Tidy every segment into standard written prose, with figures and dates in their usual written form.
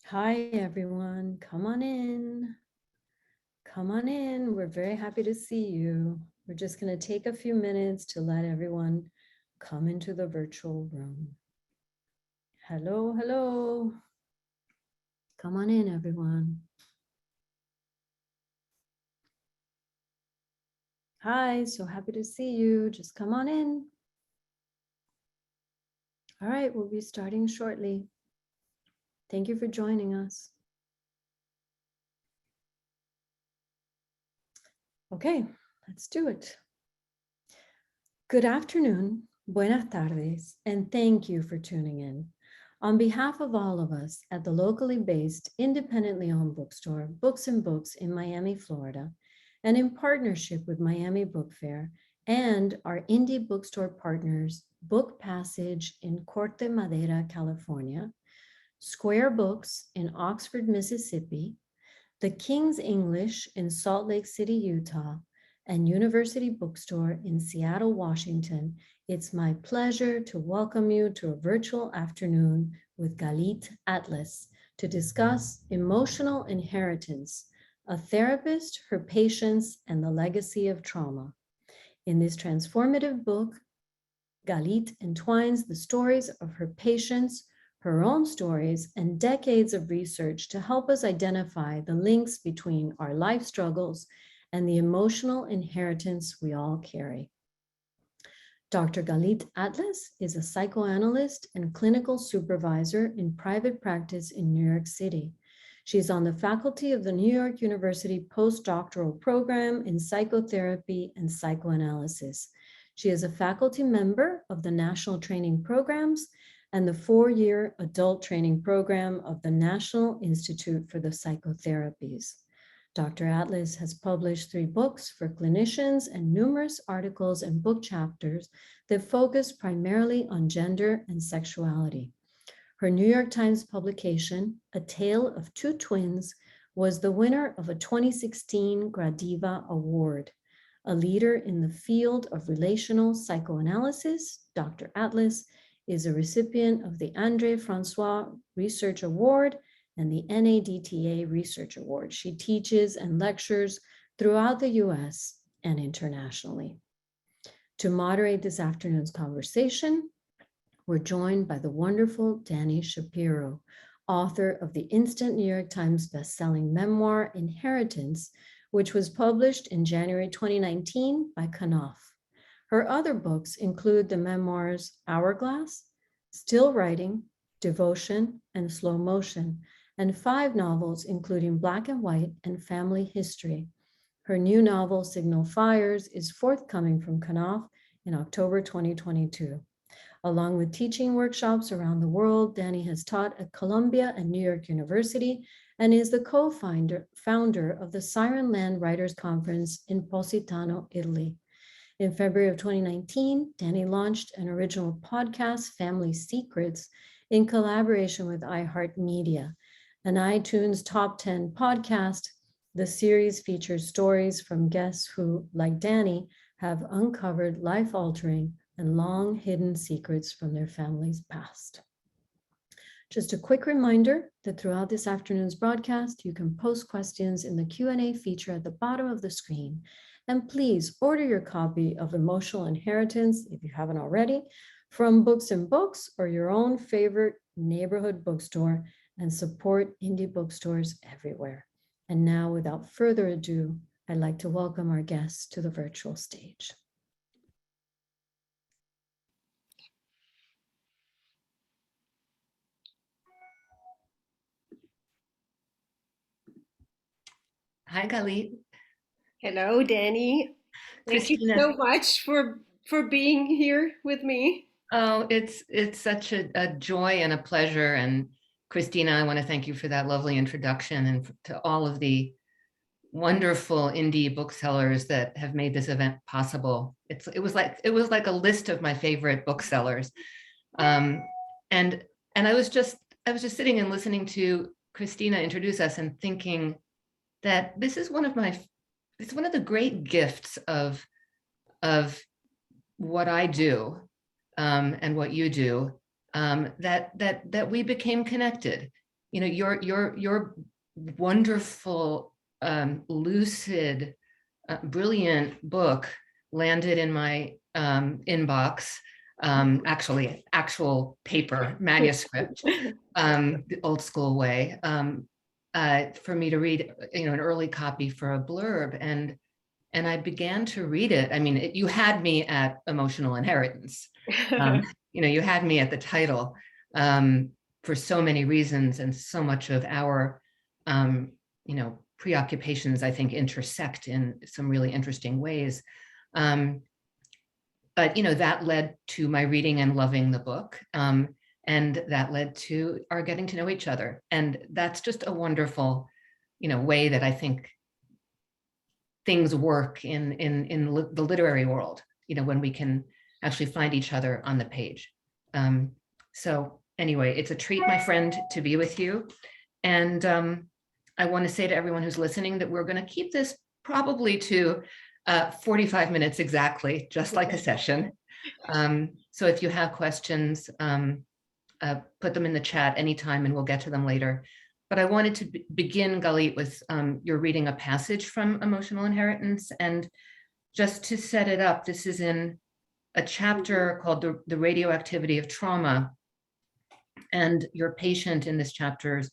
Hi, everyone. Come on in. Come on in. We're very happy to see you. We're just going to take a few minutes to let everyone come into the virtual room. Hello, hello. Come on in, everyone. Hi, so happy to see you. Just come on in. All right, we'll be starting shortly. Thank you for joining us. Okay, let's do it. Good afternoon, buenas tardes, and thank you for tuning in. On behalf of all of us at the locally based, independently owned bookstore, Books and Books in Miami, Florida, and in partnership with Miami Book Fair and our indie bookstore partners, Book Passage in Corte Madera, California, Square Books in Oxford, Mississippi, the King's English in Salt Lake City, Utah, and University Bookstore in Seattle, Washington, it's my pleasure to welcome you to a virtual afternoon with Galit Atlas to discuss emotional inheritance, a therapist, her patients, and the legacy of trauma. In this transformative book, Galit entwines the stories of her patients, her own stories, and decades of research to help us identify the links between our life struggles and the emotional inheritance we all carry. Dr. Galit Atlas is a psychoanalyst and clinical supervisor in private practice in New York City. She is on the faculty of the New York University postdoctoral program in psychotherapy and psychoanalysis. She is a faculty member of the National Training Programs and the 4-year adult training program of the National Institute for the Psychotherapies. Dr. Atlas has published 3 books for clinicians and numerous articles and book chapters that focus primarily on gender and sexuality. Her New York Times publication, A Tale of Two Twins, was the winner of a 2016 Gradiva Award. A leader in the field of relational psychoanalysis, Dr. Atlas is a recipient of the André Francois Research Award and the NADTA Research Award. She teaches and lectures throughout the US and internationally. To moderate this afternoon's conversation, we're joined by the wonderful Dani Shapiro, author of the instant New York Times bestselling memoir, Inheritance, which was published in January 2019 by Knopf. Her other books include the memoirs Hourglass, Still Writing, Devotion, and Slow Motion, and 5 novels including Black and White and Family History. Her new novel, Signal Fires, is forthcoming from Knopf in October 2022. Along with teaching workshops around the world, Dani has taught at Columbia and New York University and is the co-founder of the Siren Land Writers Conference in Positano, Italy. In February of 2019, Dani launched an original podcast, Family Secrets, in collaboration with iHeartMedia, an iTunes Top 10 podcast. The series features stories from guests who, like Dani, have uncovered life-altering and long-hidden secrets from their family's past. Just a quick reminder that throughout this afternoon's broadcast, you can post questions in the Q&A feature at the bottom of the screen. And please order your copy of Emotional Inheritance, if you haven't already, from Books and Books or your own favorite neighborhood bookstore, and support indie bookstores everywhere. And now, without further ado, I'd like to welcome our guests to the virtual stage. Hi, Galit. Hello, Dani. Thank you Christina. so much for being here with me. Oh, it's such a joy and a pleasure. And Christina, I want to thank you for that lovely introduction, and to all of the wonderful indie booksellers that have made this event possible. It was like a list of my favorite booksellers. Um, and I was just sitting and listening to Christina introduce us and thinking that it's one of the great gifts of what I do, and what you do, that we became connected. your wonderful, lucid, brilliant book landed in my inbox. Actual paper manuscript, the old school way, for me to read, an early copy for a blurb, and I began to read it. I mean, you had me at emotional inheritance. You had me at the title, for so many reasons, and so much of our, preoccupations, I think, intersect in some really interesting ways. But that led to my reading and loving the book, and that led to our getting to know each other, and that's just a wonderful, way that I think things work in the literary world. When we can actually find each other on the page. So anyway, it's a treat, my friend, to be with you, and I want to say to everyone who's listening that we're going to keep this probably to 45 minutes exactly, just like a session. So if you have questions, put them in the chat anytime and we'll get to them later. But I wanted to begin, Galit, with your reading a passage from Emotional Inheritance. And just to set it up, this is in a chapter called The Radioactivity of Trauma. And your patient in this chapter's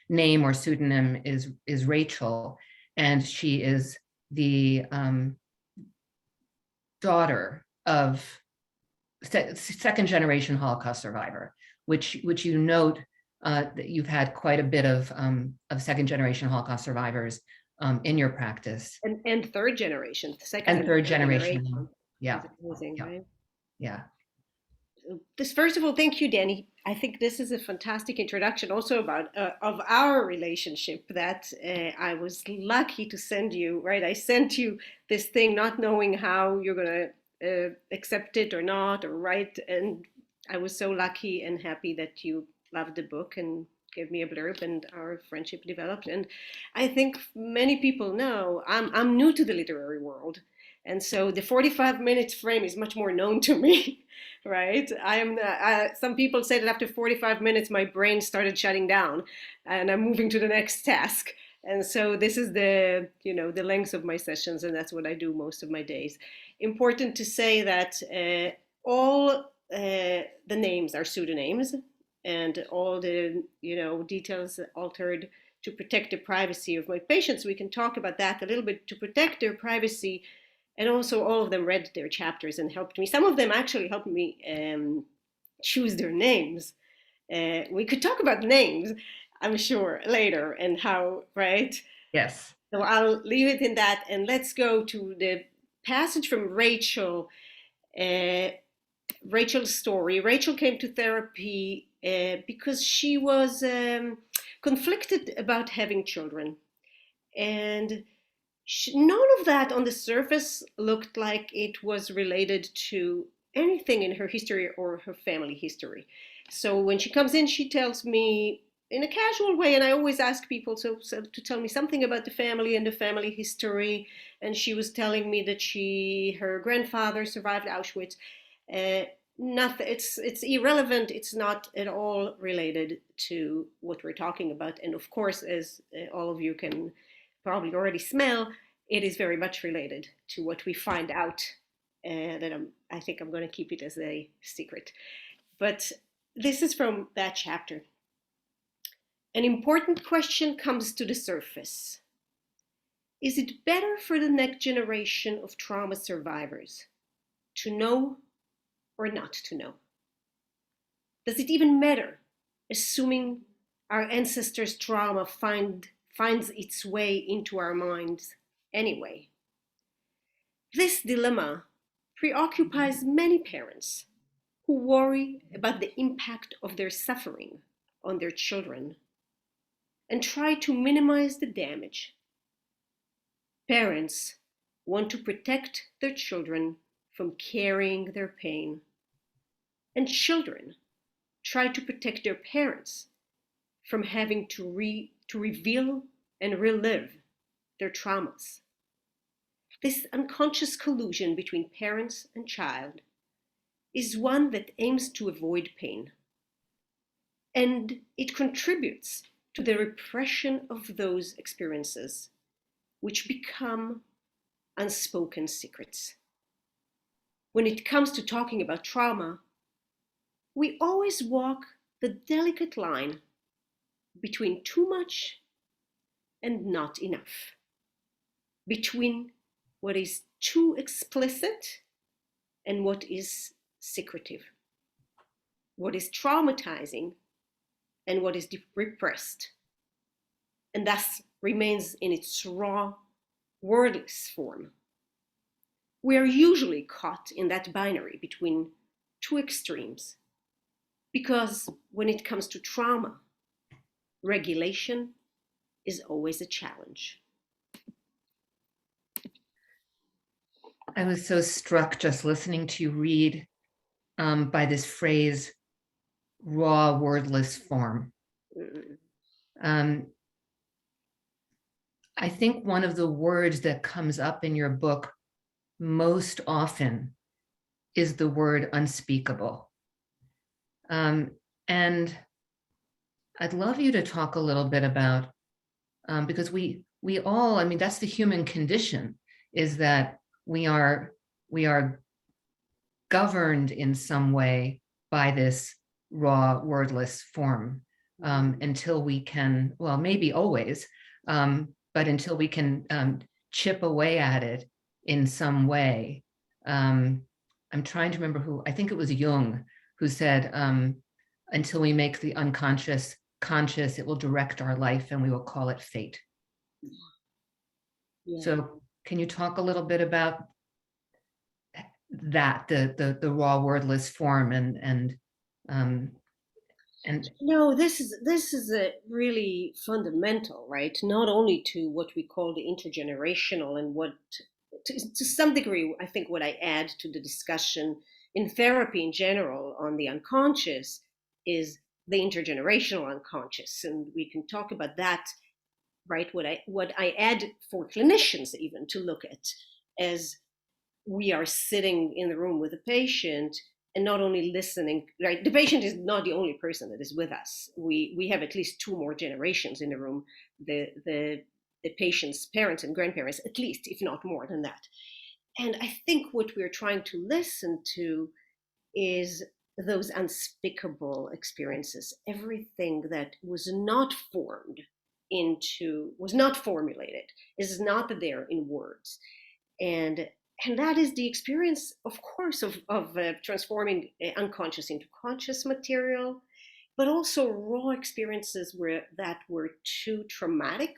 name or pseudonym is Rachel. And she is the daughter of second generation Holocaust survivor, which you note that you've had quite a bit of second generation Holocaust survivors in your practice. And third generation, second and third generation. Yeah. That's amazing, Yeah. right? Yeah. First of all, thank you, Dani. I think this is a fantastic introduction also about of our relationship that I was lucky to send you, right? I sent you this thing not knowing how you're going to accept it or not, or write. And I was so lucky and happy that you loved the book and gave me a blurb, and our friendship developed. And I think many people know I'm new to the literary world. And so the 45 minutes frame is much more known to me. Right? Some people say that after 45 minutes, my brain started shutting down and I'm moving to the next task. And so this is the length of my sessions, and that's what I do most of my days. Important to say that all the names are pseudonyms, and all the details altered to protect the privacy of my patients. We can talk about that a little bit, to protect their privacy. And also all of them read their chapters and helped me. Some of them actually helped me choose their names. We could talk about names, I'm sure, later, and how, right? Yes. So I'll leave it in that, and let's go to the passage from Rachel. Rachel's story. Rachel came to therapy because she was conflicted about having children. And none of that on the surface looked like it was related to anything in her history or her family history. So when she comes in, she tells me in a casual way, and I always ask people to tell me something about the family and the family history. And she was telling me that her grandfather survived Auschwitz. Nothing. It's irrelevant. It's not at all related to what we're talking about. And of course, as all of you can probably already smell, it is very much related to what we find out. I think I'm going to keep it as a secret. But this is from that chapter. An important question comes to the surface. Is it better for the next generation of trauma survivors to know or not to know? Does it even matter, assuming our ancestors' trauma finds its way into our minds anyway? This dilemma preoccupies many parents who worry about the impact of their suffering on their children and try to minimize the damage. Parents want to protect their children from carrying their pain, and children try to protect their parents from having to reveal and relive their traumas. This unconscious collusion between parents and child is one that aims to avoid pain. And it contributes to the repression of those experiences, which become unspoken secrets. When it comes to talking about trauma, we always walk the delicate line between too much and not enough, between what is too explicit and what is secretive, what is traumatizing and what is repressed, and thus remains in its raw, wordless form. We are usually caught in that binary between two extremes, because when it comes to trauma, regulation is always a challenge. I was so struck just listening to you read by this phrase, raw, wordless form. I think one of the words that comes up in your book most often is the word unspeakable. And I'd love you to talk a little bit about, because we all, I mean, that's the human condition, is that we are governed in some way by this raw, wordless form until we can, well, maybe always, but until we can chip away at it in some way. I'm trying to remember who, I think it was Jung, who said, until we make the unconscious conscious, it will direct our life and we will call it fate. Yeah. So can you talk a little bit about that, the raw wordless form and no, this is a really fundamental, right? Not only to what we call the intergenerational and what to some degree, I think what I add to the discussion in therapy in general on the unconscious is the intergenerational unconscious, and we can talk about that, right? What I add for clinicians even to look at as we are sitting in the room with a patient and not only listening, right? The patient is not the only person that is with us. We have at least two more generations in the room, the patient's parents and grandparents, at least, if not more than that. And I think what we're trying to listen to is those unspeakable experiences, everything that was not formed into, was not formulated, is not there in words. And that is the experience, of course, of transforming unconscious into conscious material, but also raw experiences that were too traumatic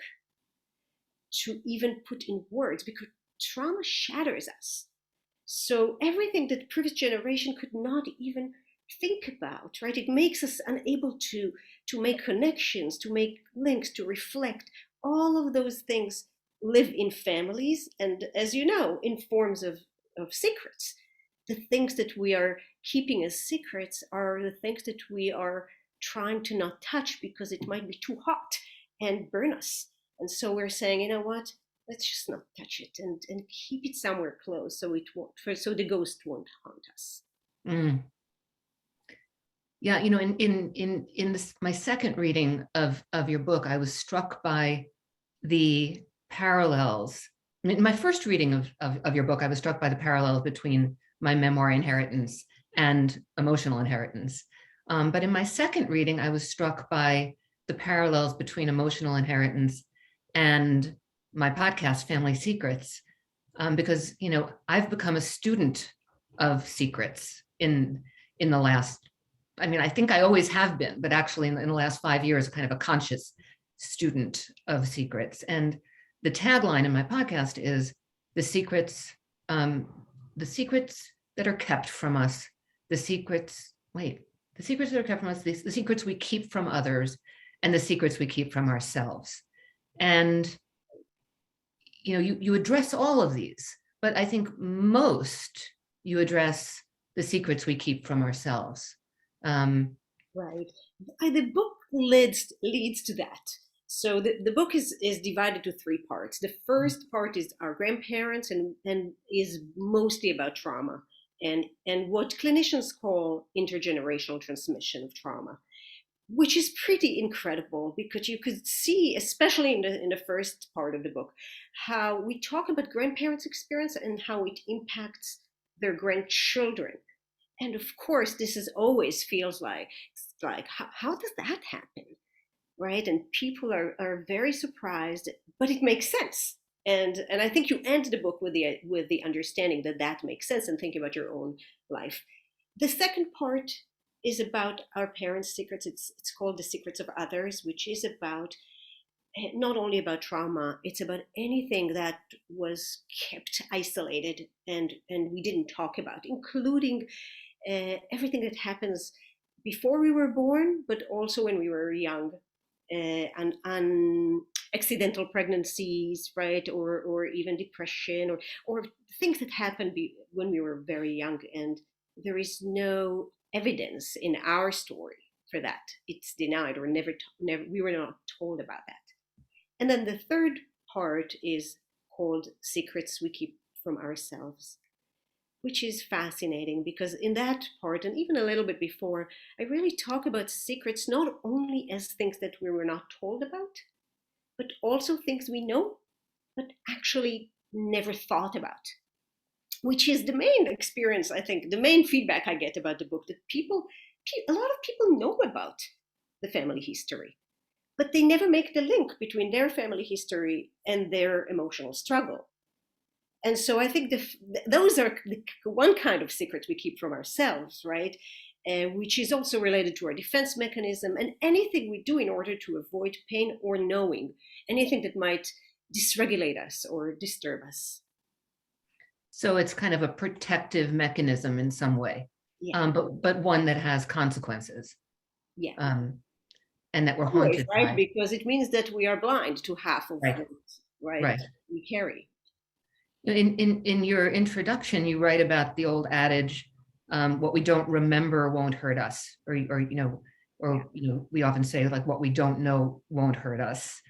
to even put in words, because trauma shatters us. So everything that previous generation could not even think about, right? It makes us unable to make connections, to make links, to reflect. All of those things live in families, and as you know, in forms of secrets. The things that we are keeping as secrets are the things that we are trying to not touch because it might be too hot and burn us. And so we're saying, you know what? Let's just not touch it and keep it somewhere close so it won't, so the ghost won't haunt us. Mm. Yeah, you know, in this, my second reading of your book, I was struck by the parallels. I mean, in my first reading of your book, I was struck by the parallels between my memoir inheritance and emotional inheritance. But in my second reading, I was struck by the parallels between emotional inheritance and my podcast, Family Secrets, because, you know, I've become a student of secrets in the last, I mean, I think I always have been, but actually in the last 5 years, kind of a conscious student of secrets. And the tagline in my podcast is the secrets that are kept from us, the secrets that are kept from us, the secrets we keep from others, and the secrets we keep from ourselves. And, you know, you address all of these, but I think most you address the secrets we keep from ourselves. Right. The book leads to that. So the book is divided to three parts. The first part is our grandparents and is mostly about trauma and what clinicians call intergenerational transmission of trauma. which is pretty incredible, because you could see, especially in the first part of the book, how we talk about grandparents' experience and how it impacts their grandchildren. And of course, this is always feels like, how does that happen, right? And people are very surprised, but it makes sense. And I think you end the book with the understanding that that makes sense, and think about your own life. The second part is about our parents' secrets. It's called The Secrets of Others, which is about not only about trauma, it's about anything that was kept isolated and we didn't talk about, including everything that happens before we were born, but also when we were young, and accidental pregnancies, right, or even depression, or things that happened when we were very young, and there is no evidence in our story for that. It's denied, or never we were not told about that. And then the third part is called Secrets We Keep from Ourselves, which is fascinating, because in that part, and even a little bit before, I really talk about secrets not only as things that we were not told about, but also things we know, but actually never thought about, which is the main experience, I think, the main feedback I get about the book, that a lot of people know about the family history, but they never make the link between their family history and their emotional struggle. And so I think those are one kind of secrets we keep from ourselves, right? Which is also related to our defense mechanism, and anything we do in order to avoid pain, or knowing anything that might dysregulate us or disturb us. So it's kind of a protective mechanism in some way, Yeah. but one that has consequences. Yeah. And that we're Always, haunted right? by. Because it means that we are blind to half of Right. what, right, Right. we carry. In your introduction, you write about the old adage, what we don't remember won't hurt us, or we often say, like, what we don't know won't hurt us.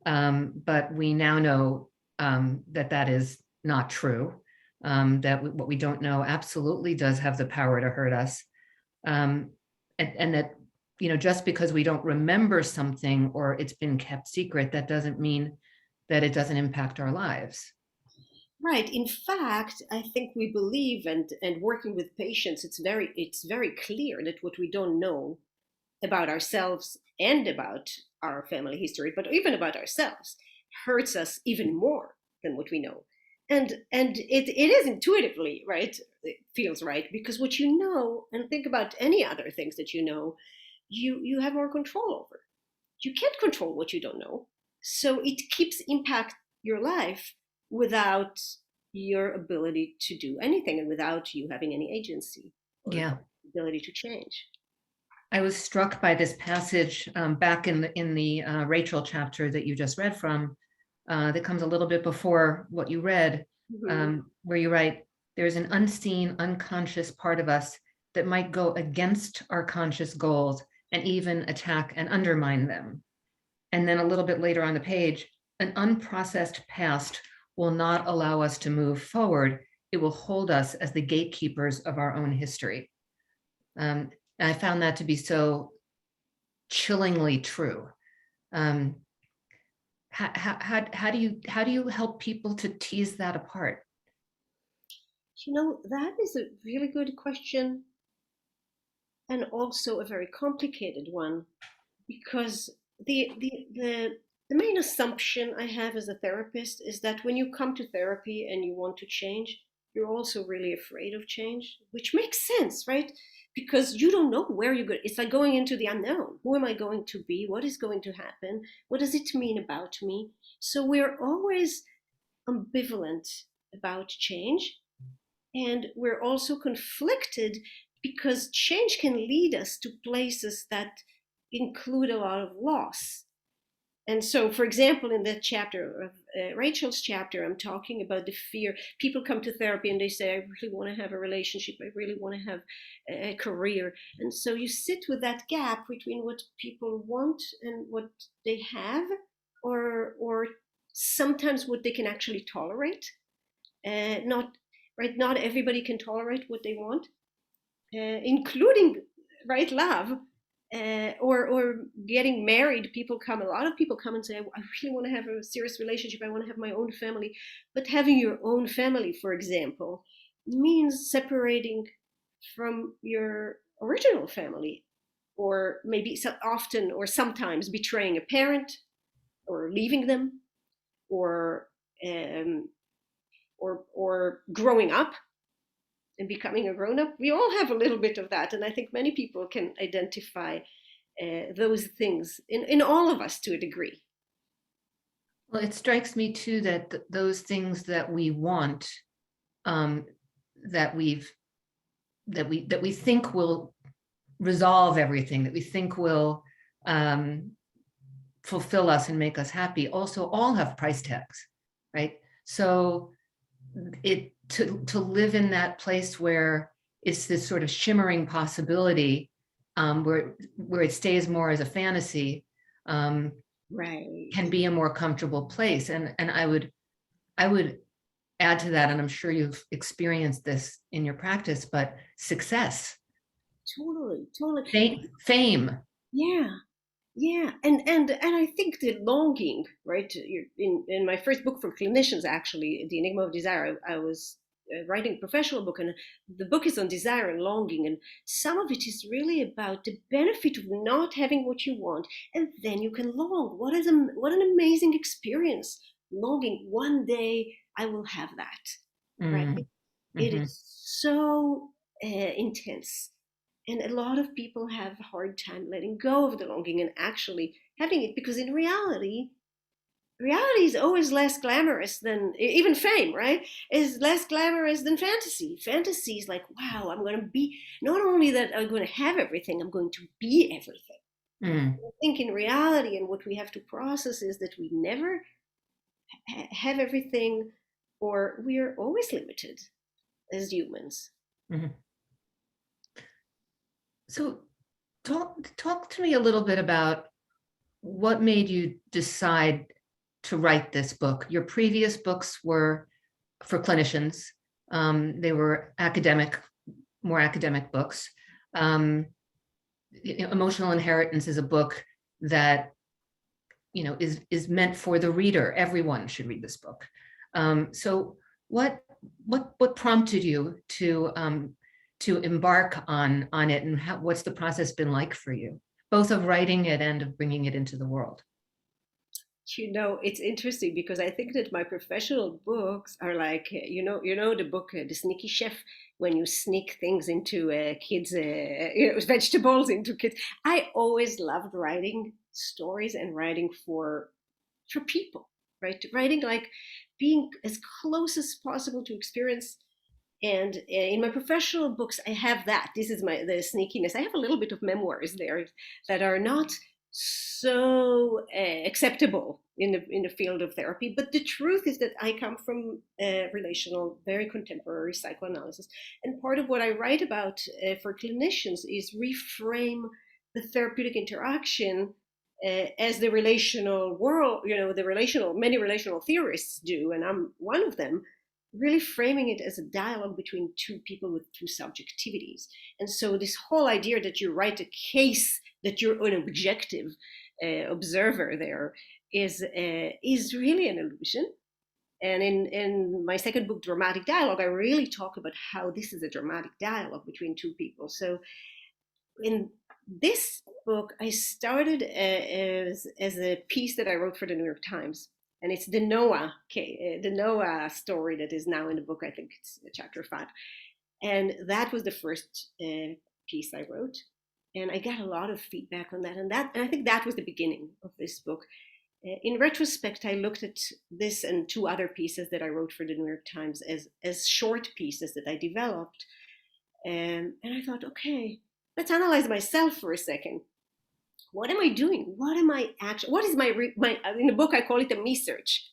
But we now know that is not true. That what we don't know absolutely does have the power to hurt us. And that, just because we don't remember something or it's been kept secret, that doesn't mean that it doesn't impact our lives. Right. In fact, I think we believe, and working with patients, it's very clear that what we don't know about ourselves and about our family history, but even about ourselves, hurts us even more than what we know. And it is intuitively, right, it feels right, because what you know, and think about any other things that you have more control over. You can't control what you don't know, so it keeps impact your life without your ability to do anything, and without you having any agency or ability to change. I was struck by this passage back in the Rachel chapter that you just read from, that comes a little bit before what you read, where you write, "There's an unseen, unconscious part of us that might go against our conscious goals and even attack and undermine them." And then a little bit later on the page, "An unprocessed past will not allow us to move forward. It will hold us as the gatekeepers of our own history." And I found that to be so chillingly true. How do you help people to tease that apart? That is a really good question, and also a very complicated one, because the main assumption I have as a therapist is that when you come to therapy and you want to change, you're also really afraid of change, which makes sense, right? Because you don't know where you're going. It's like going into the unknown. Who am I going to be? What is going to happen? What does it mean about me? So we're always ambivalent about change, and we're also conflicted, because change can lead us to places that include a lot of loss. And so, for example, in that chapter of Rachel's chapter, I'm talking about the fear. People come to therapy and they say, I really want to have a relationship. I really want to have a career. And so you sit with that gap between what people want and what they have, or sometimes what they can actually tolerate. Not everybody can tolerate what they want, including, right, love. or getting married, a lot of people come and say, I really want to have a serious relationship, I want to have my own family. But having your own family, for example, means separating from your original family, or maybe so often or sometimes betraying a parent, or leaving them, or um, or growing up and becoming a grown-up. We all have a little bit of that, and I think many people can identify those things in all of us to a degree. Well, it strikes me too that those things that we want, that we think will resolve everything, that we think will fulfill us and make us happy, also all have price tags, right? So to live in that place where it's this sort of shimmering possibility, where it stays more as a fantasy, Right. can be a more comfortable place. And I would add to that, and I'm sure you've experienced this in your practice, but success, Totally. fame. Yeah, and I think the longing, right? In my first book for clinicians, actually, The Enigma of Desire, I was writing a professional book, and the book is on desire and longing, and some of it is really about the benefit of not having what you want, and then you can long. What an amazing experience! Longing, one day I will have that, right? Mm, It mhm. is so intense. And a lot of people have a hard time letting go of the longing and actually having it, because in reality is always less glamorous than even fame, right? Is less glamorous than fantasy. Fantasy is like, wow, I'm going to be, not only that I'm going to have everything, I'm going to be everything. Mm. I think in reality, and what we have to process is that we never have everything, or we are always limited as humans. Mhm. So talk to me a little bit about what made you decide to write this book. Your previous books were for clinicians. They were more academic books. Emotional Inheritance is a book that is meant for the reader. Everyone should read this book. So what prompted you to embark on it, and what's the process been like for you, both of writing it and of bringing it into the world? It's interesting because I think that my professional books are like, the book, The Sneaky Chef, when you sneak things into kids, vegetables into kids. I always loved writing stories and writing for people, right? Writing, like, being as close as possible to experience. And in my professional books, I have that. This is the sneakiness. I have a little bit of memoirs there that are not so acceptable in the field of therapy. But the truth is that I come from relational, very contemporary psychoanalysis, and part of what I write about for clinicians is reframe the therapeutic interaction as the relational world. Many relational theorists do, and I'm one of them, really framing it as a dialogue between two people with two subjectivities. And so this whole idea that you write a case, that you're an objective observer there, is really an illusion. And in my second book, Dramatic Dialogue, I really talk about how this is a dramatic dialogue between two people. So in this book, I started as a piece that I wrote for the New York Times, and it's the Noah story that is now in the book. I think it's chapter 5, and that was the first piece I wrote, and I got a lot of feedback on that, and I think that was the beginning of this book. In retrospect, I looked at this and two other pieces that I wrote for the New York Times as short pieces that I developed, and I thought, okay, let's analyze myself for a second. What am I doing? What am I actually? What is my in the book I call it a me search,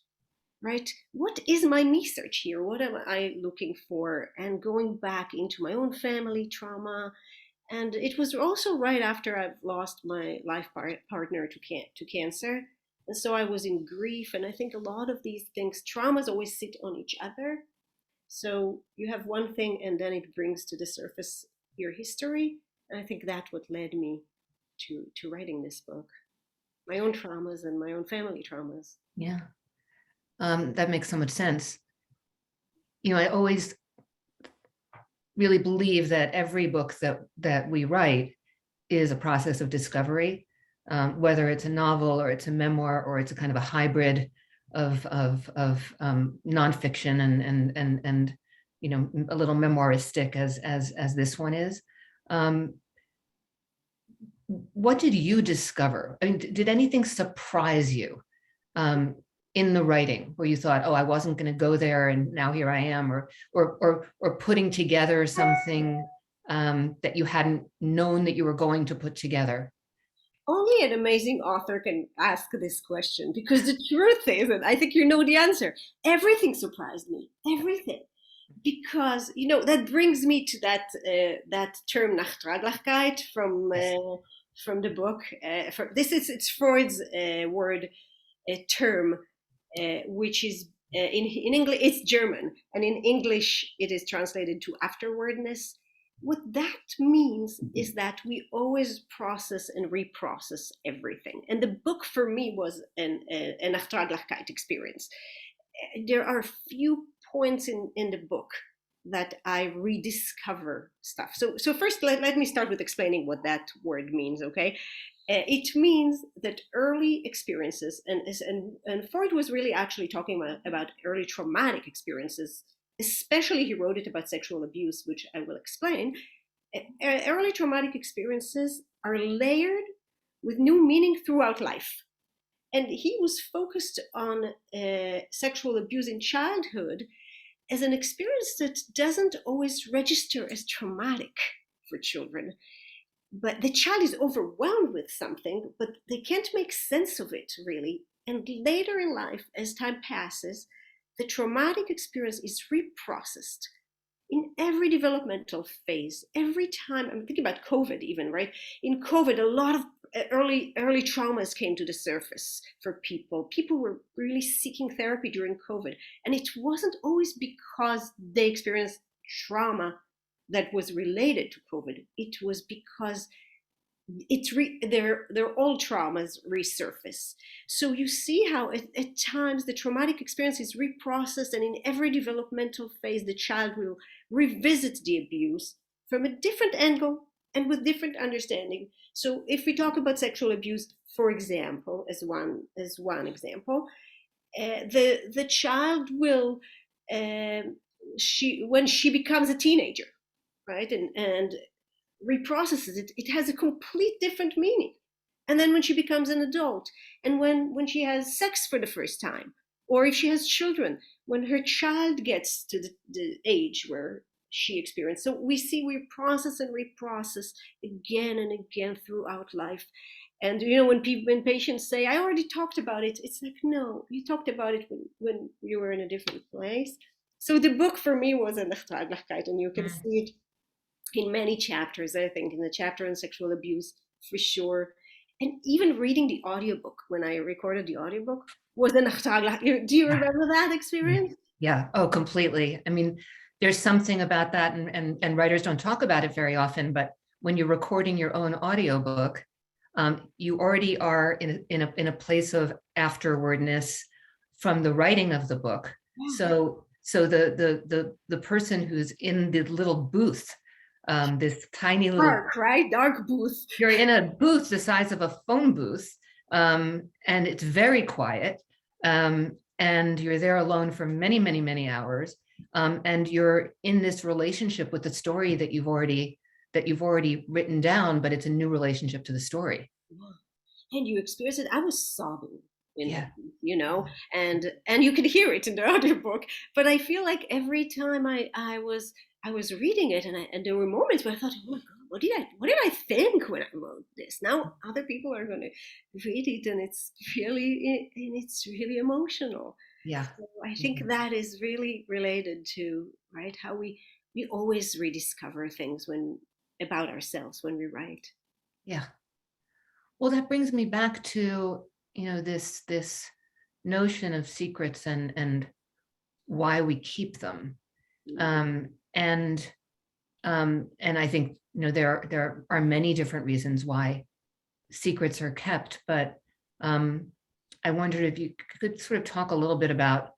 right? What is my me search here? What am I looking for? And going back into my own family trauma, and it was also right after I've lost my life partner to cancer, and so I was in grief. And I think a lot of these things, traumas always sit on each other. So you have one thing, and then it brings to the surface your history. And I think that's what led me to writing this book. My own traumas and my own family traumas. Yeah. That makes so much sense. I always really believe that every book that we write is a process of discovery, whether it's a novel or it's a memoir or it's a kind of a hybrid of nonfiction and a little memoiristic as this one is. What did you discover? I mean, did anything surprise you in the writing where you thought, oh, I wasn't going to go there and now here I am, or putting together something that you hadn't known that you were going to put together? Only an amazing author can ask this question, because the truth is, and I think you know the answer, everything surprised me, everything. Because that brings me to that term Nachtraglichkeit from the book. It's Freud's word term, which is in English it's German, and in English it is translated to afterwardness. What that means is that we always process and reprocess everything, and the book for me was an Nachtraglichkeit experience. There are few points in the book that I rediscover stuff. So first, let me start with explaining what that word means, okay? It means that early experiences, and Freud was really actually talking about early traumatic experiences, especially he wrote it about sexual abuse, which I will explain. Early traumatic experiences are layered with new meaning throughout life. And he was focused on sexual abuse in childhood as an experience that doesn't always register as traumatic for children. But the child is overwhelmed with something, but they can't make sense of it, really. And later in life, as time passes, the traumatic experience is reprocessed in every developmental phase. Every time, I'm thinking about COVID even, right? In COVID, a lot of early traumas came to the surface for people. People were really seeking therapy during COVID. And it wasn't always because they experienced trauma that was related to COVID. It was because their old traumas resurface. So you see how at times the traumatic experience is reprocessed, and in every developmental phase, the child will revisit the abuse from a different angle and with different understanding. So if we talk about sexual abuse, for example, as one example, the child will when she becomes a teenager, right, and reprocesses it, it has a complete different meaning. And then when she becomes an adult, and when she has sex for the first time, or if she has children, when her child gets to the age where she experienced. So we see we process and reprocess again and again throughout life. And when patients say, I already talked about it, it's like, no, you talked about it when you were in a different place. So the book for me was a Nachtraglichkeit, and you can see it in many chapters, I think, in the chapter on sexual abuse, for sure. And even reading the audiobook, when I recorded the audiobook, was a Nachtraglichkeit. Do you remember that experience? Yeah. Oh, completely. I mean, there's something about that, and writers don't talk about it very often, but when you're recording your own audiobook, you already are in a place of afterwardness from the writing of the book. Yeah. So the person who's in the little booth, this tiny little dark booth. You're in a booth the size of a phone booth, and it's very quiet, and you're there alone for many, many, many hours, and you're in this relationship with the story that you've already written down, but it's a new relationship to the story. And you experience it. I was sobbing and you could hear it in the audiobook. But I feel like every time I was reading it, and there were moments where I thought, oh my God, what did I think when I wrote this? Now other people are going to read it, and it's really emotional. Yeah. So I think that is really related to, right, how we always rediscover things about ourselves when we write. Yeah. Well, that brings me back to, this notion of secrets and why we keep them. And I think, there are many different reasons why secrets are kept, but I wondered if you could sort of talk a little bit about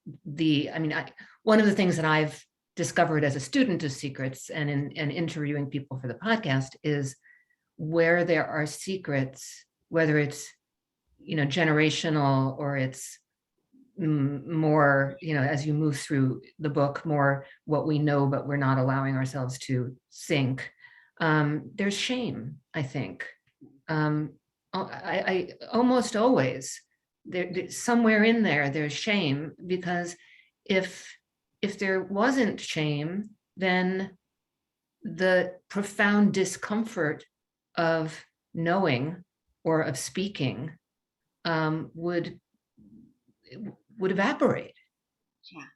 one of the things that I've discovered as a student of secrets and in interviewing people for the podcast is where there are secrets, whether it's, generational or it's more, as you move through the book, more what we know, but we're not allowing ourselves to sink. There's shame, I think. I almost always, somewhere in there, there's shame, because if there wasn't shame, then the profound discomfort of knowing or of speaking would evaporate. Yeah,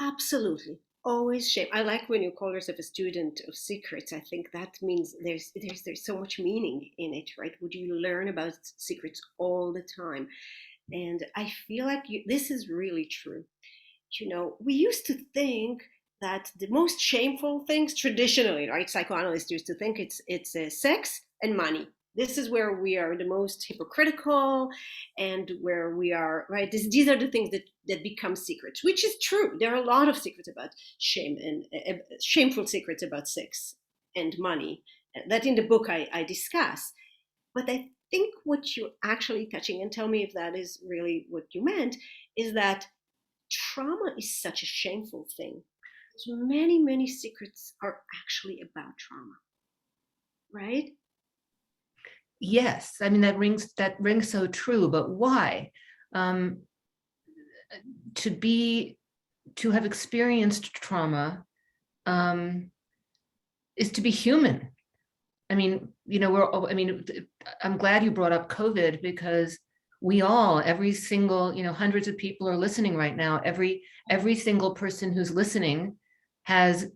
absolutely. Always shame. I like when you call yourself a student of secrets. I think that means there's so much meaning in it, right? Would you learn about secrets all the time? And I feel like this is really true. We used to think that the most shameful things traditionally, right? Psychoanalysts used to think it's sex and money. This is where we are the most hypocritical, and where we are, right? These are the things that become secrets, which is true. There are a lot of secrets about shame and shameful secrets about sex and money that in the book I discuss. But I think what you're actually touching, and tell me if that is really what you meant, is that trauma is such a shameful thing. So many, many secrets are actually about trauma, right? Yes, I mean, that rings so true, but why? To have experienced trauma is to be human. I mean, I'm glad you brought up COVID, because we all, every single, hundreds of people are listening right now. Every single person who's listening has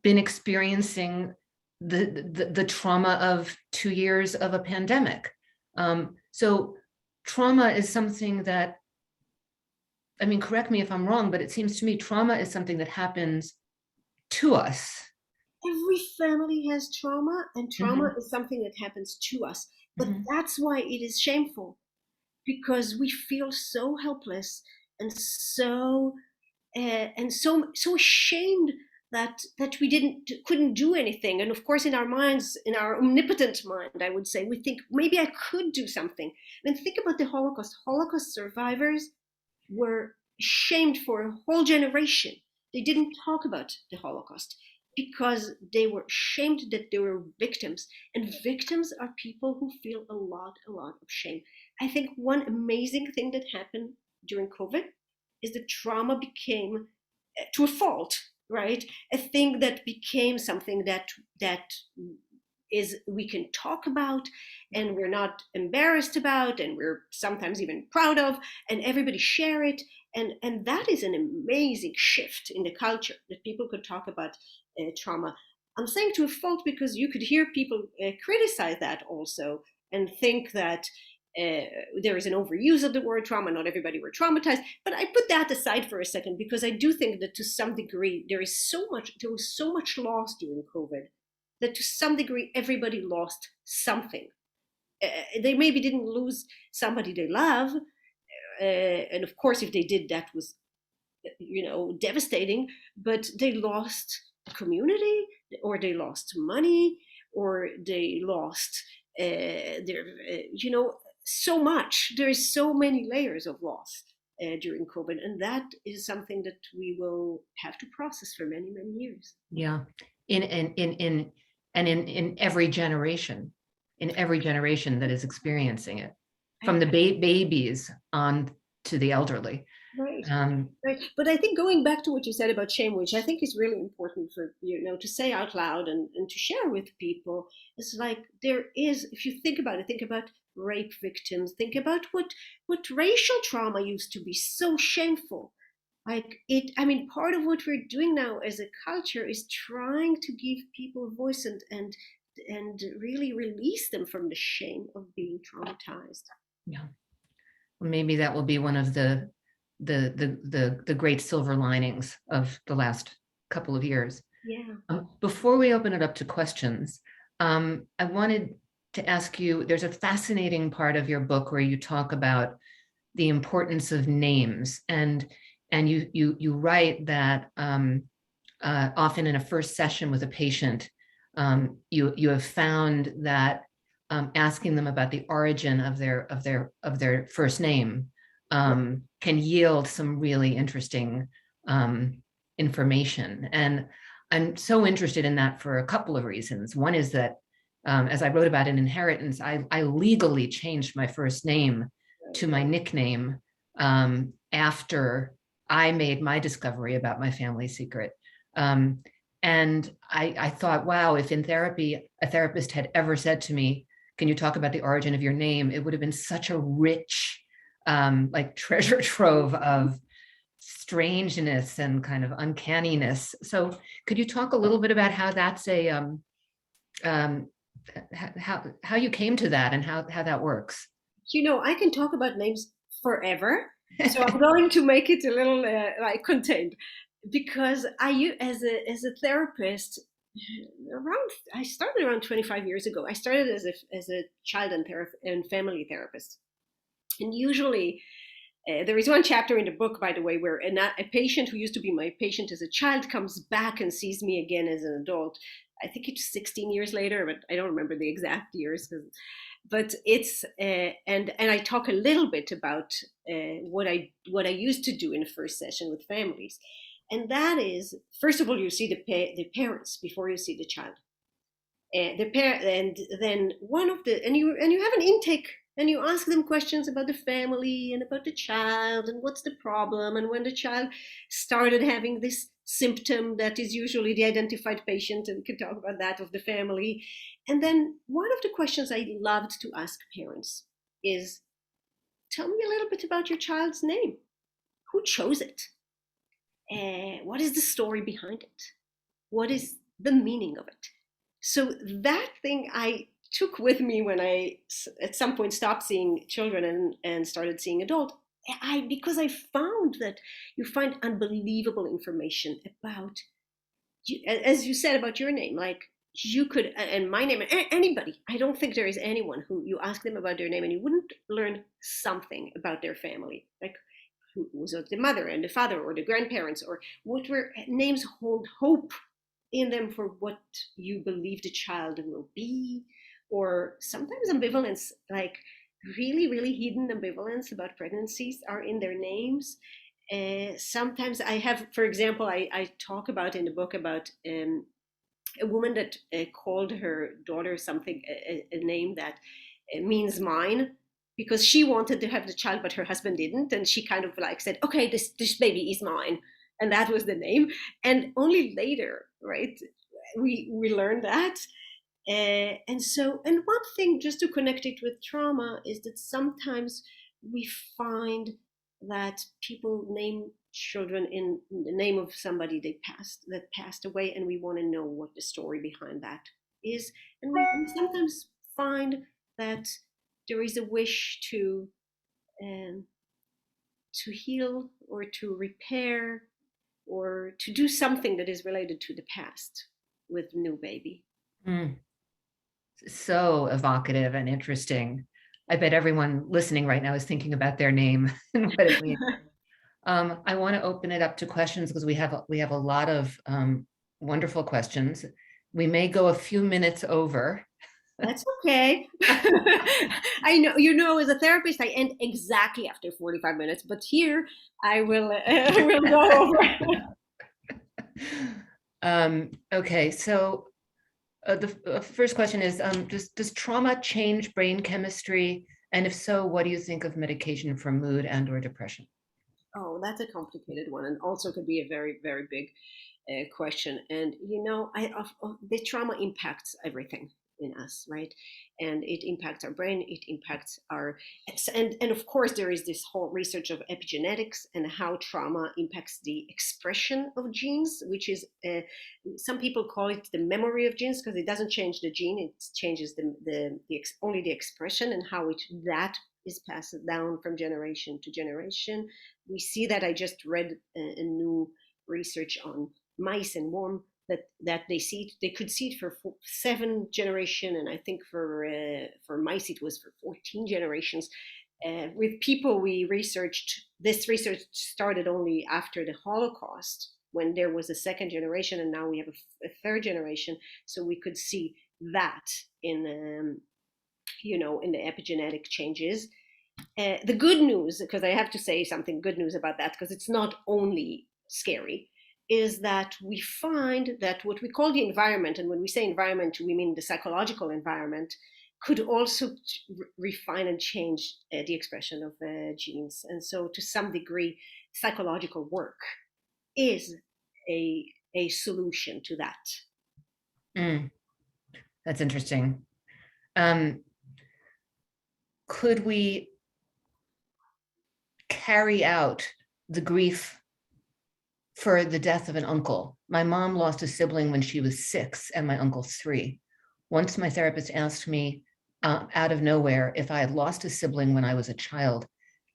been experiencing the trauma of 2 years of a pandemic. So trauma is something that, correct me if I'm wrong, but it seems to me trauma is something that happens to us. Every family has trauma, and trauma is something that happens to us. But that's why it is shameful, because we feel so helpless and so ashamed that we couldn't do anything. And of course, in our minds, in our omnipotent mind, I would say, we think maybe I could do something. And think about the Holocaust. Holocaust survivors were shamed for a whole generation. They didn't talk about the Holocaust because they were ashamed that they were victims. And victims are people who feel a lot of shame. I think one amazing thing that happened during COVID is that trauma became, to a fault, right, a thing that became something that is we can talk about, and we're not embarrassed about, and we're sometimes even proud of, and everybody share it. And that is an amazing shift in the culture, that people could talk about trauma. I'm saying to a fault because you could hear people criticize that also, and think that there is an overuse of the word trauma. Not everybody were traumatized, but I put that aside for a second, because I do think that to some degree there was so much loss during COVID, that to some degree everybody lost something. They maybe didn't lose somebody they love, and of course if they did, that was devastating, but they lost community, or they lost money, or they lost their so much. There is so many layers of loss during COVID, and that is something that we will have to process for many, many years. Yeah, in every generation, that is experiencing it, from the babies on to the elderly. Right. Right. But I think going back to what you said about shame, which I think is really important for to say out loud and to share with people, is like, there is, if you think about it, think about rape victims, think about what racial trauma used to be so shameful. Like part of what we're doing now as a culture is trying to give people a voice and really release them from the shame of being traumatized. Yeah. Well, maybe that will be one of the great silver linings of the last couple of years. Yeah. Before we open it up to questions, I wanted to ask you, there's a fascinating part of your book where you talk about the importance of names, and you write that often in a first session with a patient, you have found that asking them about the origin of their first name can yield some really interesting information. And I'm so interested in that for a couple of reasons. One is that as I wrote about in Inheritance, I legally changed my first name to my nickname after I made my discovery about my family secret. And I thought, wow, if in therapy, a therapist had ever said to me, can you talk about the origin of your name? It would have been such a rich, like treasure trove of strangeness and kind of uncanniness. So could you talk a little bit about how that's how you came to that and how that works? I can talk about names forever. So I'm going to make it a little like contained, because as a therapist, I started around 25 years ago. I started as a child and family therapist, and usually there is one chapter in the book, by the way, where a patient who used to be my patient as a child comes back and sees me again as an adult. I think it's 16 years later, but I don't remember the exact years. But it's and I talk a little bit about what I used to do in the first session with families, and that is, first of all, you see the parents before you see the child, and then you have an intake, and you ask them questions about the family and about the child and what's the problem, and when the child started having this symptom that is usually the identified patient, and we can talk about that of the family. And then one of the questions I loved to ask parents is, tell me a little bit about your child's name. Who chose it? What is the story behind it? What is the meaning of it? So that thing I took with me when I at some point stopped seeing children and started seeing adults. Because I found that you find unbelievable information about you, as you said about your name. Like, you could, and my name, anybody. I don't think there is anyone who you ask them about their name and you wouldn't learn something about their family, like who was the mother and the father or the grandparents, or what were names hold hope in them for what you believe the child will be, or sometimes ambivalence, like really, really hidden ambivalence about pregnancies are in their names. Sometimes I have, for example, I talk about in the book about a woman that called her daughter something, a name that means mine, because she wanted to have the child, but her husband didn't. And she kind of like said, okay, this baby is mine. And that was the name. And only later, right, we learned that. And one thing, just to connect it with trauma, is that sometimes we find that people name children in the name of somebody that passed away, and we want to know what the story behind that is. And we sometimes find that there is a wish to heal or to repair or to do something that is related to the past with new baby. Mm. So evocative and interesting. I bet everyone listening right now is thinking about their name and what it means. I want to open it up to questions because we have a lot of wonderful questions. We may go a few minutes over. That's okay. I know, as a therapist, I end exactly after 45 minutes, but here I will go over. Okay, so the first question is, does trauma change brain chemistry? And if so, what do you think of medication for mood and or depression? Oh, that's a complicated one, and also could be a very, very big question. And the trauma impacts everything in us, right? And it impacts our brain, it impacts our, and of course there is this whole research of epigenetics and how trauma impacts the expression of genes, which is some people call it the memory of genes, because it doesn't change the gene, it changes only the expression, and how that is passed down from generation to generation. We see that. I just read a new research on mice and that they could see it for 7 generations, and I think for mice it was for 14 generations. With people we researched, this research started only after the Holocaust, when there was a second generation, and now we have a third generation. So we could see that in in the epigenetic changes. The good news, because I have to say something good news about that, because it's not only scary, is that we find that what we call the environment, and when we say environment, we mean the psychological environment, could also refine and change the expression of genes. And so to some degree, psychological work is a solution to that. That's interesting. Could we carry out the grief for the death of an uncle? My mom lost a sibling when she was 6 and my uncle 3. Once my therapist asked me out of nowhere if I had lost a sibling when I was a child,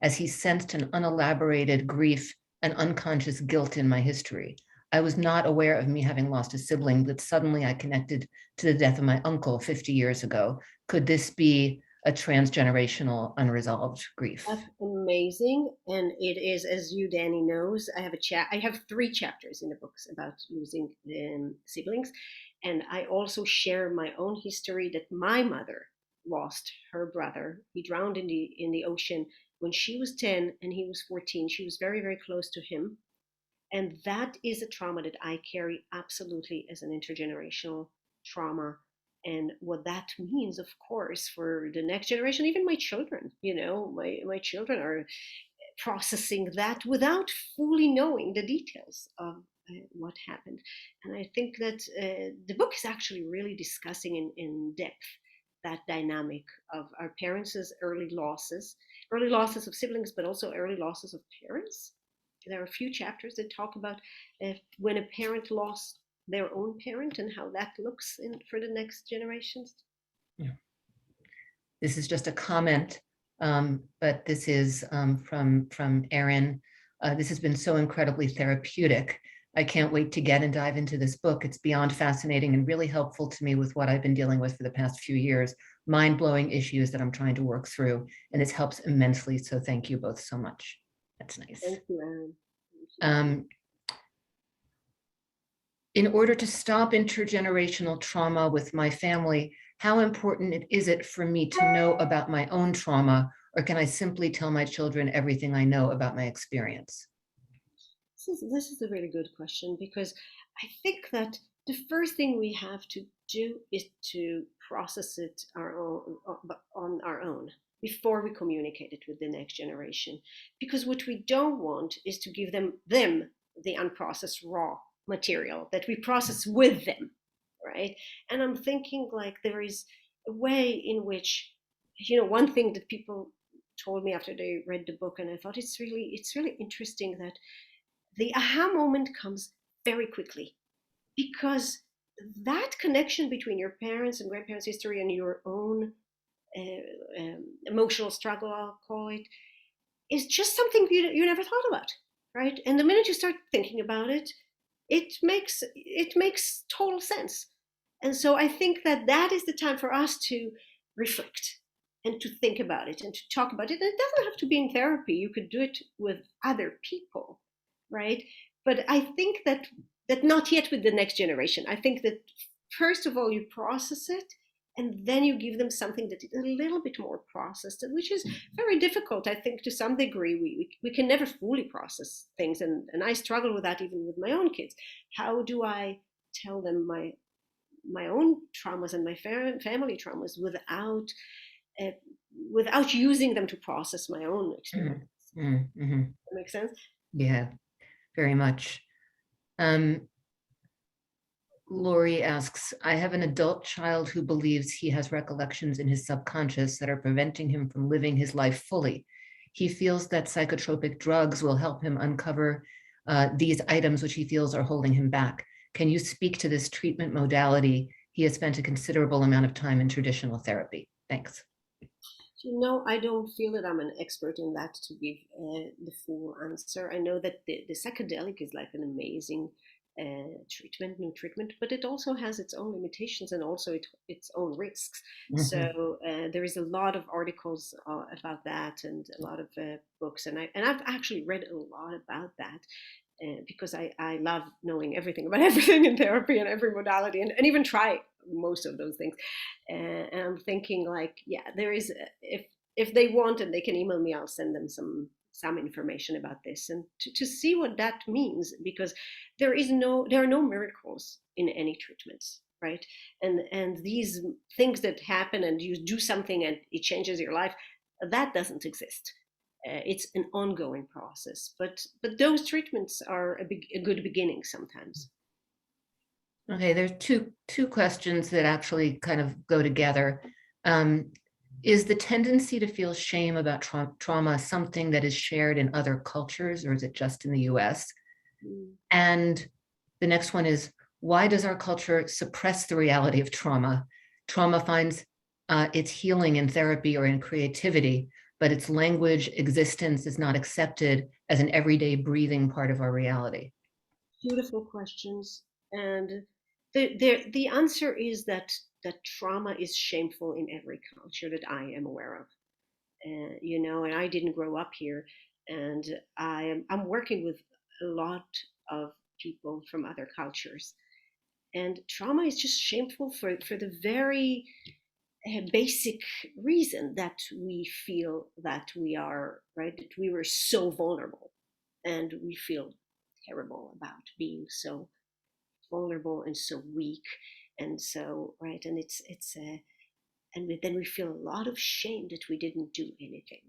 as he sensed an unelaborated grief and unconscious guilt in my history. I was not aware of me having lost a sibling, but suddenly I connected to the death of my uncle 50 years ago. Could this be a transgenerational unresolved grief? That's amazing. And it is, as you, Dani, knows, I have 3 chapters in the books about losing siblings. And I also share my own history that my mother lost her brother. He drowned in the ocean when she was 10 and he was 14. She was very, very close to him. And that is a trauma that I carry absolutely as an intergenerational trauma. And what that means, of course, for the next generation, even my children, my children are processing that without fully knowing the details of what happened. And I think that the book is actually really discussing in depth that dynamic of our parents' early losses of siblings, but also early losses of parents. There are a few chapters that talk about when a parent lost their own parent and how that looks for the next generations. Yeah. This is just a comment, but this is from Erin. This has been so incredibly therapeutic. I can't wait to get and dive into this book. It's beyond fascinating and really helpful to me with what I've been dealing with for the past few years, mind-blowing issues that I'm trying to work through, and this helps immensely. So thank you both so much. That's nice. Thank you, Erin. In order to stop intergenerational trauma with my family, how important is it for me to know about my own trauma, or can I simply tell my children everything I know about my experience? This is a really good question, because I think that the first thing we have to do is to process it on our own before we communicate it with the next generation. Because what we don't want is to give them the unprocessed raw material that we process with them, right? And I'm thinking like there is a way in which, one thing that people told me after they read the book, and I thought it's really interesting, that the aha moment comes very quickly, because that connection between your parents and grandparents' history and your own emotional struggle, I'll call it, is just something you never thought about, right? And the minute you start thinking about it, it makes total sense. And so I think that is the time for us to reflect and to think about it and to talk about it. And it doesn't have to be in therapy. You could do it with other people, right? But I think that not yet with the next generation. I think that first of all, you process it, and then you give them something that is a little bit more processed, which is very difficult. I think to some degree we can never fully process things, and I struggle with that even with my own kids. How do I tell them my own traumas and my family traumas without using them to process my own experience? Mm-hmm. That makes sense? Yeah, very much. Lori asks, I have an adult child who believes he has recollections in his subconscious that are preventing him from living his life fully. He feels that psychotropic drugs will help him uncover these items which he feels are holding him back. Can you speak to this treatment modality? He has spent a considerable amount of time in traditional therapy. Thanks. I don't feel that I'm an expert in that to give the full answer. I know that the psychedelic is like an amazing new treatment, but it also has its own limitations and also its own risks. Mhm. So there is a lot of articles about that and a lot of books, and I've actually read a lot about that. Because I love knowing everything about everything in therapy and every modality, and even try most of those things. And I'm thinking like, yeah, there is, if they want and they can email me, I'll send them some information about this and to see what that means, because there are no miracles in any treatments, right? And these things that happen and you do something and it changes your life, that doesn't exist. It's an ongoing process, but those treatments are a good beginning sometimes. Okay, there's two questions that actually kind of go together. Um, is the tendency to feel shame about trauma something that is shared in other cultures, or is it just in the US? Mm. And the next one is, why does our culture suppress the reality of trauma? Trauma finds its healing in therapy or in creativity, but its language existence is not accepted as an everyday breathing part of our reality. Beautiful questions, and the answer is that trauma is shameful in every culture that I am aware of. And I didn't grow up here, and I'm working with a lot of people from other cultures, and trauma is just shameful for the very basic reason that we feel that we are right, that we were so vulnerable, and we feel terrible about being so vulnerable and so weak, and so right, and then we feel a lot of shame that we didn't do anything.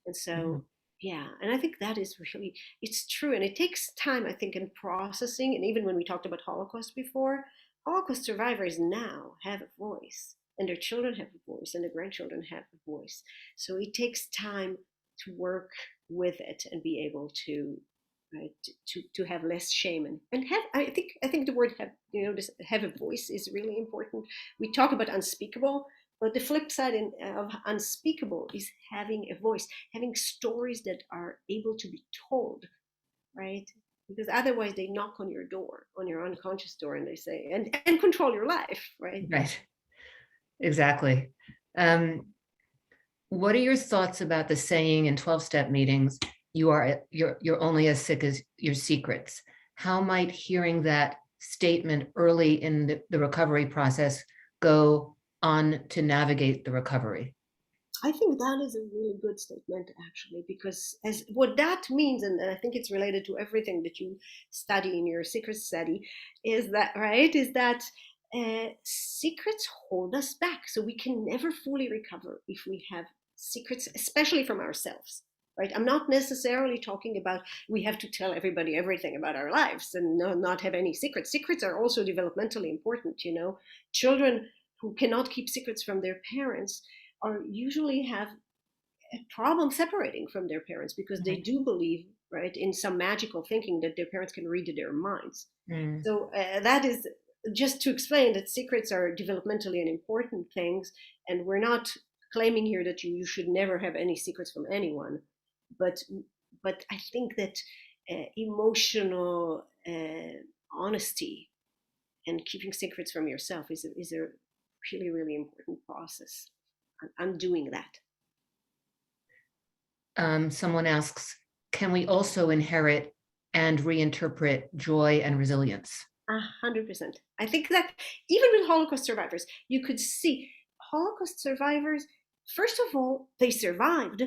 And Mhm. so, yeah, and I think that is really, it's true. And it takes time, I think, in processing. And even when we talked about Holocaust before, Holocaust survivors now have a voice, and their children have a voice, and their grandchildren have a voice. So it takes time to work with it and be able to, right, to have less shame and have, I think the word have, this have a voice is really important. We talk about unspeakable, but the flip side of unspeakable is having a voice, having stories that are able to be told, right? Because otherwise they knock on your door, on your unconscious door, and they say, and control your life, right? Right, exactly. Um, what are your thoughts about the saying in 12-step meetings, you're only as sick as your secrets? How might hearing that statement early in the recovery process go on to navigate the recovery? I think that is a really good statement, actually, because as what that means, and I think it's related to everything that you study in your secret study, is that right? Is that secrets hold us back, so we can never fully recover if we have secrets, especially from ourselves. Right? I'm not necessarily talking about we have to tell everybody everything about our lives and not have any secrets. Secrets are also developmentally important. Children who cannot keep secrets from their parents are usually have a problem separating from their parents because they Mhm. do believe, right, in some magical thinking that their parents can read their minds. Mm. So that is just to explain that secrets are developmentally an important things, and we're not claiming here that you should never have any secrets from anyone, but I think that emotional honesty and keeping secrets from yourself is a really really important process. I'm doing that. Someone asks, can we also inherit and reinterpret joy and resilience? 100%. I think that even with Holocaust survivors, you could see Holocaust survivors, first of all, they survived,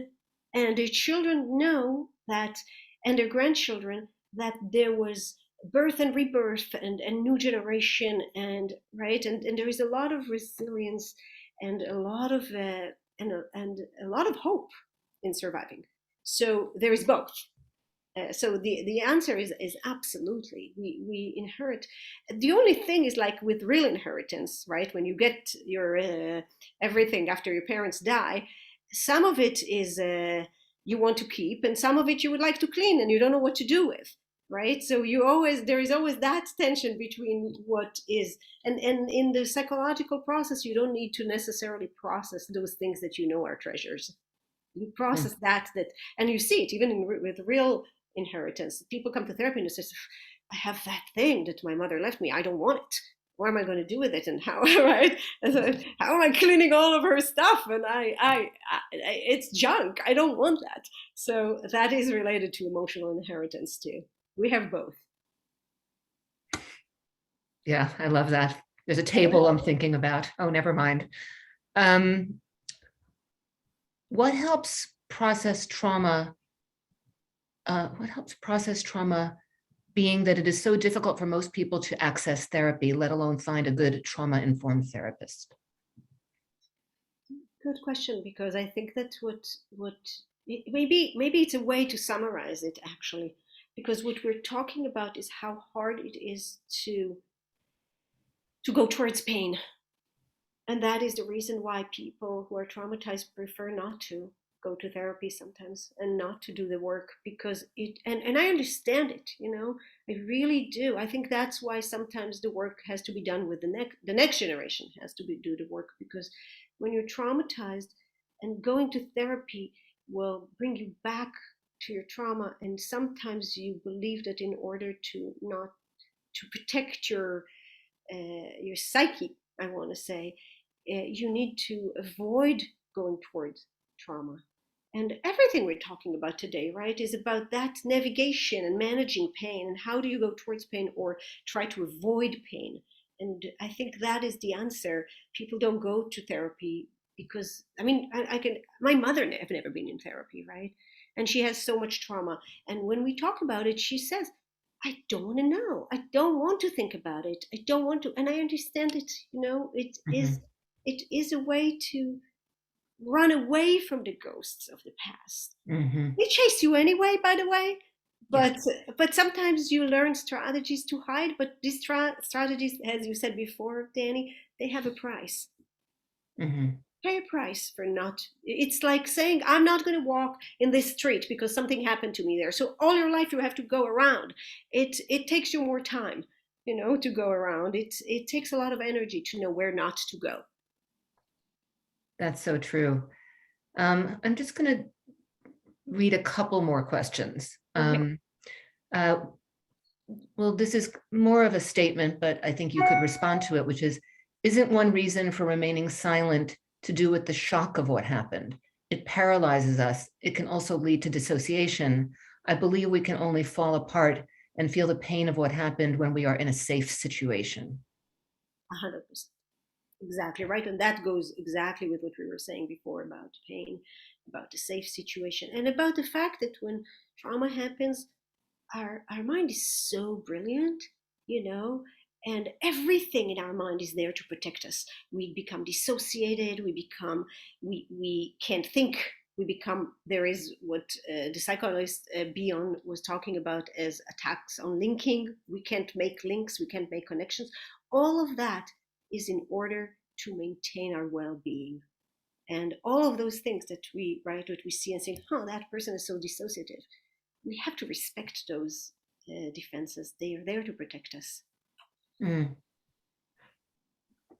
and their children know that, and their grandchildren, that there was birth and rebirth and new generation, and right, and there is a lot of resilience and a lot of and a lot of hope in surviving. So there is both. So the answer is absolutely we inherit. The only thing is like with real inheritance, right? When you get your everything after your parents die, some of it is you want to keep, and some of it you would like to clean, and you don't know what to do with, right? So there is always that tension between what is, and in the psychological process, you don't need to necessarily process those things that you know are treasures. You process Mm. that, and you see it even with real inheritance. People come to therapy and says, I have that thing that my mother left me. I don't want it. What am I going to do with it? And how, right? And so, how am I cleaning all of her stuff? And it's junk. I don't want that. So that is related to emotional inheritance too. We have both. Yeah, I love that. There's a table I'm thinking about. Oh, never mind. What helps process trauma? What helps process trauma, being that it is so difficult for most people to access therapy, let alone find a good trauma-informed therapist? Good question, because I think that maybe it's a way to summarize it actually, because what we're talking about is how hard it is to go towards pain. And that is the reason why people who are traumatized prefer not to go to therapy sometimes and not to do the work, because and I understand it, I really do. I think that's why sometimes the work has to be done with the next generation has to do the work, because when you're traumatized and going to therapy will bring you back to your trauma, and sometimes you believe that in order to not to protect your psyche, I want to say, you need to avoid going towards trauma. And everything we're talking about today, right, is about that navigation and managing pain, and how do you go towards pain or try to avoid pain. And I think that is the answer. People don't go to therapy because, I mean, my mother have never been in therapy, right? And she has so much trauma. And when we talk about it, she says, I don't want to know. I don't want to think about it. I don't want to. And I understand it. It is a way to run away from the ghosts of the past. They chase you anyway, by the way. But sometimes you learn strategies to hide. But these strategies, as you said before, Dani, they have a price. Pay a price for not. It's like saying, I'm not going to walk in this street because something happened to me there. So all your life you have to go around. It takes you more time, to go around. It takes a lot of energy to know where not to go. That's so true. I'm just going to read a couple more questions. Okay. Well, this is more of a statement, but I think you could respond to it, which is, isn't one reason for remaining silent to do with the shock of what happened? It paralyzes us. It can also lead to dissociation. I believe we can only fall apart and feel the pain of what happened when we are in a safe situation. 100%. Exactly right. And that goes exactly with what we were saying before about pain, about the safe situation, and about the fact that when trauma happens, our mind is so brilliant, and everything in our mind is there to protect us. We become dissociated, we can't think, there is what the psychoanalyst Bion was talking about as attacks on linking. We can't make links, we can't make connections. All of that is in order to maintain our well-being. And all of those things that we see and think, that person is so dissociative. We have to respect those defenses. They are there to protect us.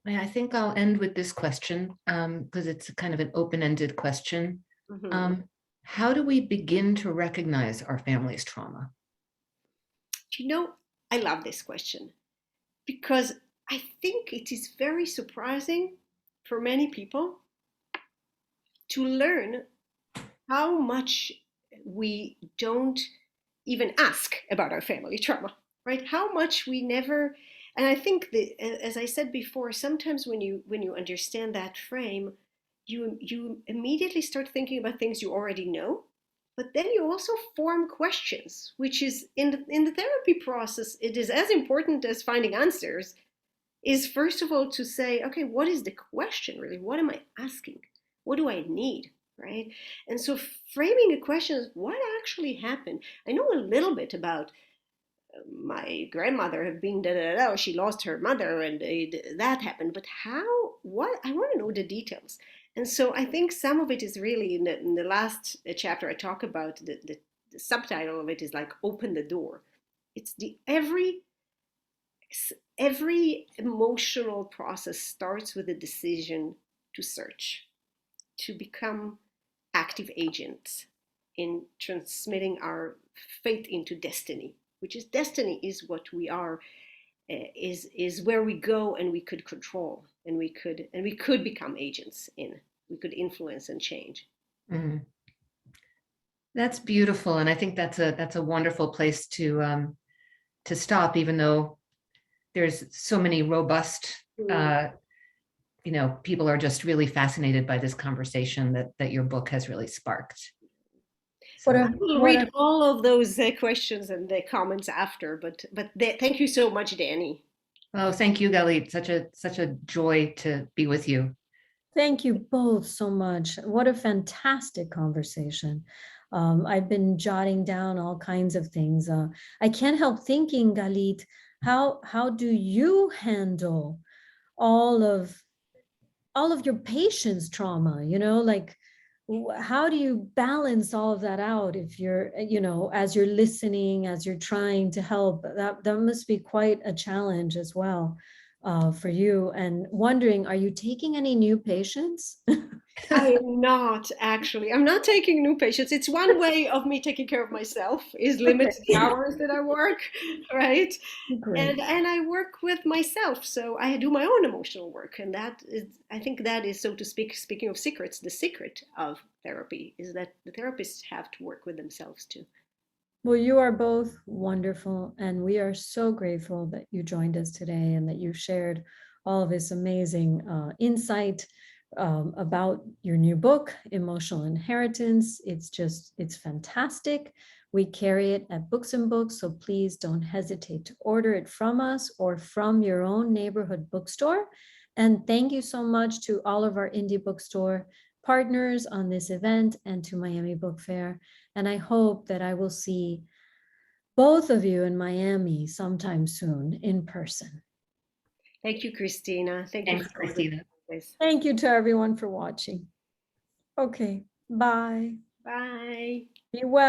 I think I'll end with this question because it's kind of an open-ended question. How do we begin to recognize our family's trauma? I love this question because I think it is very surprising for many people to learn how much we don't even ask about our family trauma, right? How much we never, and I think that, as I said before, sometimes when you understand that frame, you immediately start thinking about things you already know, but then you also form questions, which is in the therapy process, it is as important as finding answers. Is first of all to say, okay, what is the question really? What am I asking? What do I need? Right? And so framing a question is, what actually happened? I know a little bit about my grandmother have been she lost her mother and that happened, but what I want to know the details. And so I think some of it is really in the last chapter I talk about the subtitle of it is like open the door. It's every emotional process starts with a decision to search, to become active agents in transmitting our faith into destiny, which is destiny, is what we are, is where we go, and we could control, and we could become agents in, we could influence and change. Mm. That's beautiful, and I think that's a wonderful place to stop, even though there's so many robust, people are just really fascinated by this conversation that your book has really sparked. So, What I a, will what read a, all of those questions and the comments after, but thank you so much, Dani. oh, thank you, Galit. Such a joy to be with you. thank you both so much. What a fantastic conversation. I've been jotting down all kinds of things. I can't help thinking, Galit, how do you handle all of your patients' trauma? Like, how do you balance all of that out if you're, as you're listening, as you're trying to help? That must be quite a challenge as well, for you. And wondering, are you taking any new patients? I am not, actually. I'm not taking new patients. It's one way of me taking care of myself, is limit the hours that I work, right? Great. And I work with myself, so I do my own emotional work, and that is, I think that is, so to speak, speaking of secrets, the secret of therapy is that the therapists have to work with themselves too. Well, you are both wonderful, and we are so grateful that you joined us today and that you shared all of this amazing insight about your new book, Emotional Inheritance. It's fantastic. We carry it at Books and Books, so please don't hesitate to order it from us or from your own neighborhood bookstore. And thank you so much to all of our indie bookstore partners on this event and to Miami Book Fair. And I hope that I will see both of you in Miami sometime soon in person. Thank you, Christina. Thank you Thanks, for Christina. this. Thank you to everyone for watching. Okay, bye. Bye. Be well.